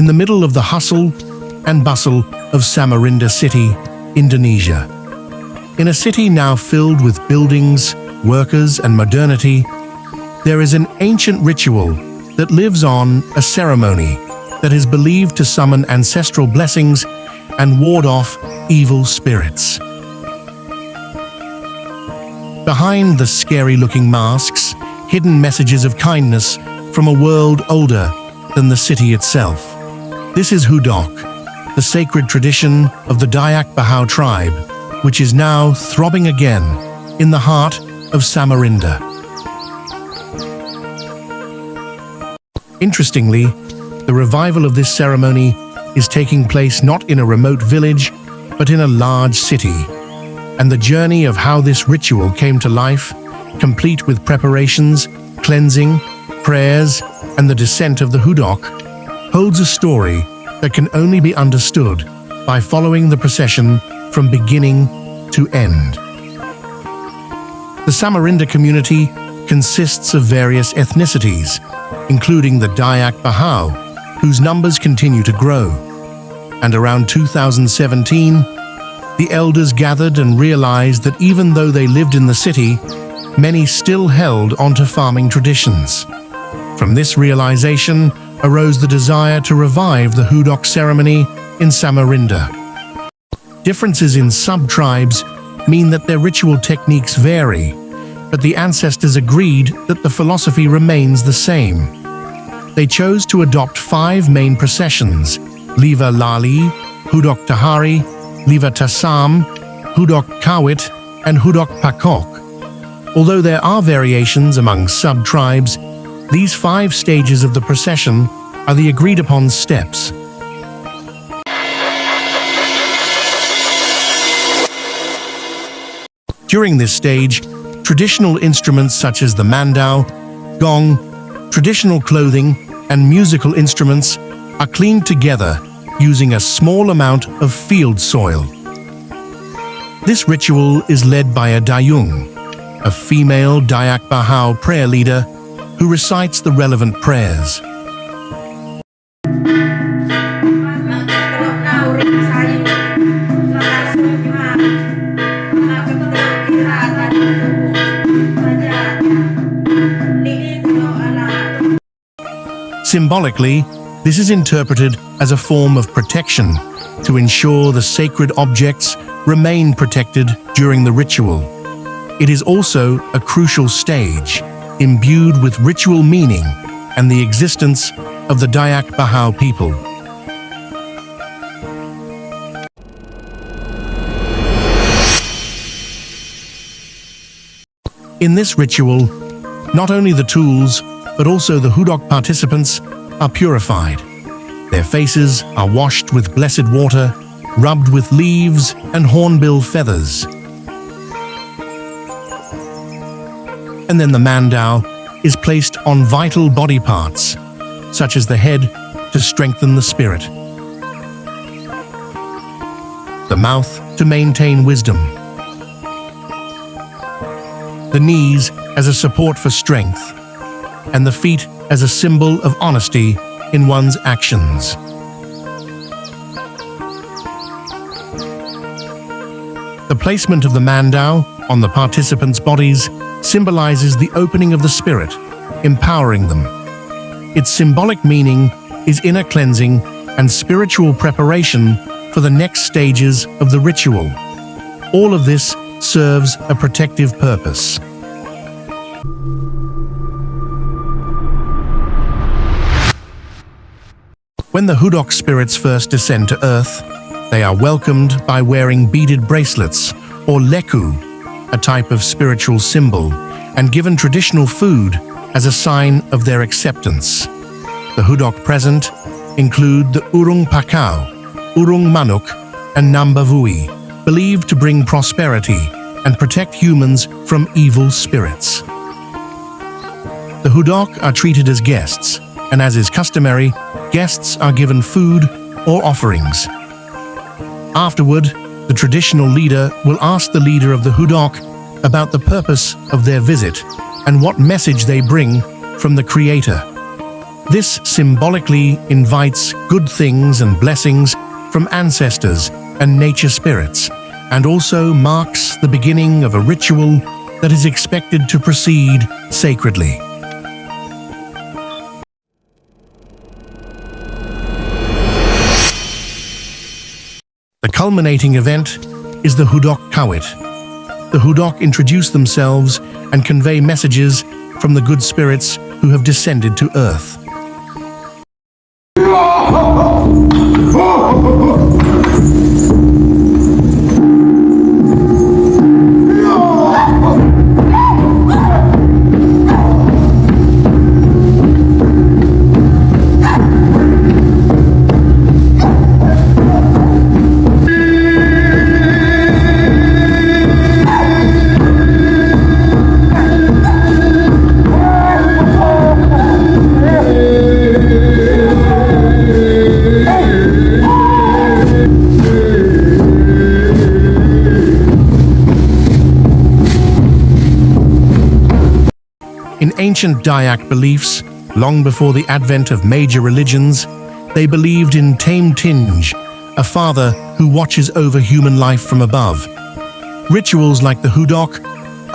in the middle of the hustle and bustle of Samarinda city, Indonesia. In a city now filled with buildings, workers, and modernity, there is an ancient ritual that lives on, a ceremony that is believed to summon ancestral blessings and ward off evil spirits. Behind the scary-looking masks, hidden messages of kindness from a world older than the city itself. This is Hudoq, the sacred tradition of the Dayak Bahau tribe, which is now throbbing again in the heart of Samarinda. Interestingly, the revival of this ceremony is taking place not in a remote village, but in a large city. And the journey of how this ritual came to life, complete with preparations, cleansing, prayers, and the descent of the Hudoq, holds a story that can only be understood by following the procession from beginning to end. The Samarinda community consists of various ethnicities, including the Dayak Bahau, whose numbers continue to grow. And around 2017, the elders gathered and realized that even though they lived in the city, many still held onto farming traditions. From this realization arose the desire to revive the Hudoq ceremony in Samarinda. Differences in sub-tribes mean that their ritual techniques vary, but the ancestors agreed that the philosophy remains the same. They chose to adopt 5 main processions: Liva Lalii, Hudoq Tahari, Liva Tasaam, Hudoq Kawit, and Hudoq Pakoq. Although there are variations among sub-tribes, these 5 stages of the procession are the agreed-upon steps. During this stage, traditional instruments such as the mandau, gong, traditional clothing, and musical instruments are cleaned together using a small amount of field soil. This ritual is led by a dayung, a female Dayak Bahau prayer leader who recites the relevant prayers. Symbolically, this is interpreted as a form of protection to ensure the sacred objects remain protected during the ritual. It is also a crucial stage, imbued with ritual meaning and the existence of the Dayak Bahau people. In this ritual, not only the tools, but also the Hudoq participants are purified. Their faces are washed with blessed water, rubbed with leaves and hornbill feathers. And then the mandau is placed on vital body parts, such as the head, to strengthen the spirit, the mouth to maintain wisdom, the knees as a support for strength, and the feet as a symbol of honesty in one's actions. The placement of the mandau on the participants' bodies symbolizes the opening of the spirit, empowering them. Its symbolic meaning is inner cleansing and spiritual preparation for the next stages of the ritual. All of this serves a protective purpose. When the Hudoq spirits first descend to earth, they are welcomed by wearing beaded bracelets, or leku, a type of spiritual symbol, and given traditional food as a sign of their acceptance. The Hudoq present include the urung pakau, urung manuk, and nambavui, believed to bring prosperity and protect humans from evil spirits. The Hudoq are treated as guests, and as is customary, guests are given food or offerings. Afterward, the traditional leader will ask the leader of the Hudoq about the purpose of their visit and what message they bring from the Creator. This symbolically invites good things and blessings from ancestors and nature spirits, and also marks the beginning of a ritual that is expected to proceed sacredly. The culminating event is the Hudoq Kawit. The Hudoq introduce themselves and convey messages from the good spirits who have descended to earth. In ancient Dayak beliefs, long before the advent of major religions, they believed in Tame Tinge, a father who watches over human life from above. Rituals like the Hudoq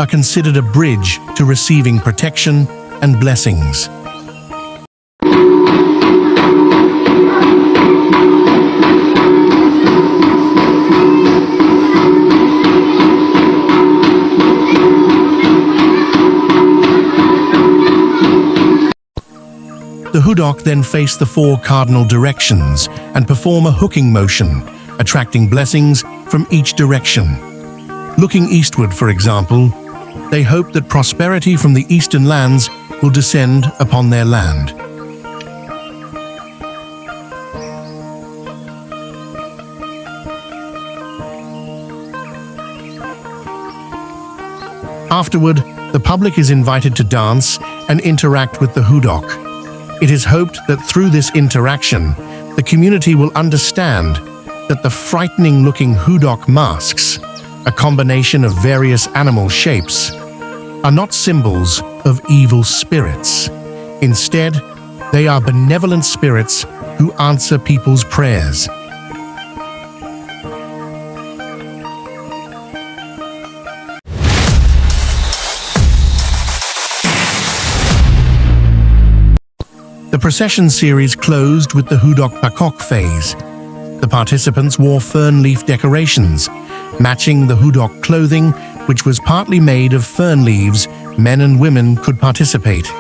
are considered a bridge to receiving protection and blessings. The Hudoq then face the 4 cardinal directions and perform a hooking motion, attracting blessings from each direction. Looking eastward, for example, they hope that prosperity from the eastern lands will descend upon their land. Afterward, the public is invited to dance and interact with the Hudoq. It is hoped that through this interaction, the community will understand that the frightening-looking Hudoq masks, a combination of various animal shapes, are not symbols of evil spirits. Instead, they are benevolent spirits who answer people's prayers. The procession series closed with the Hudoq Pakoq phase. The participants wore fern leaf decorations, matching the Hudoq clothing, which was partly made of fern leaves. Men and women could participate.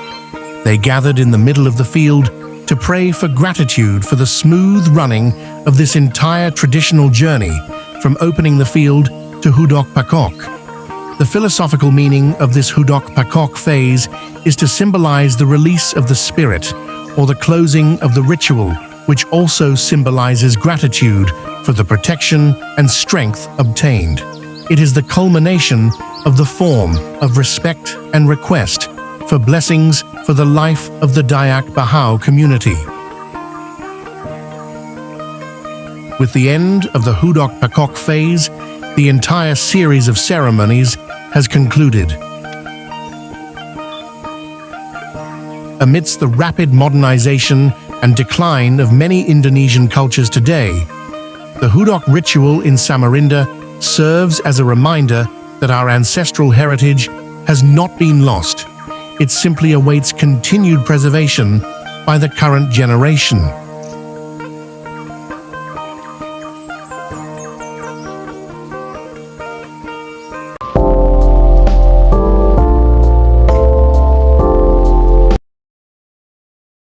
They gathered in the middle of the field to pray for gratitude for the smooth running of this entire traditional journey from opening the field to Hudoq Pakoq. The philosophical meaning of this Hudoq Pakoq phase is to symbolize the release of the spirit, or the closing of the ritual, which also symbolizes gratitude for the protection and strength obtained. It is the culmination of the form of respect and request for blessings for the life of the Dayak Bahau community. With the end of the Hudoq Pakoq phase, the entire series of ceremonies has concluded. Amidst the rapid modernization and decline of many Indonesian cultures today, the Hudoq ritual in Samarinda serves as a reminder that our ancestral heritage has not been lost. It simply awaits continued preservation by the current generation.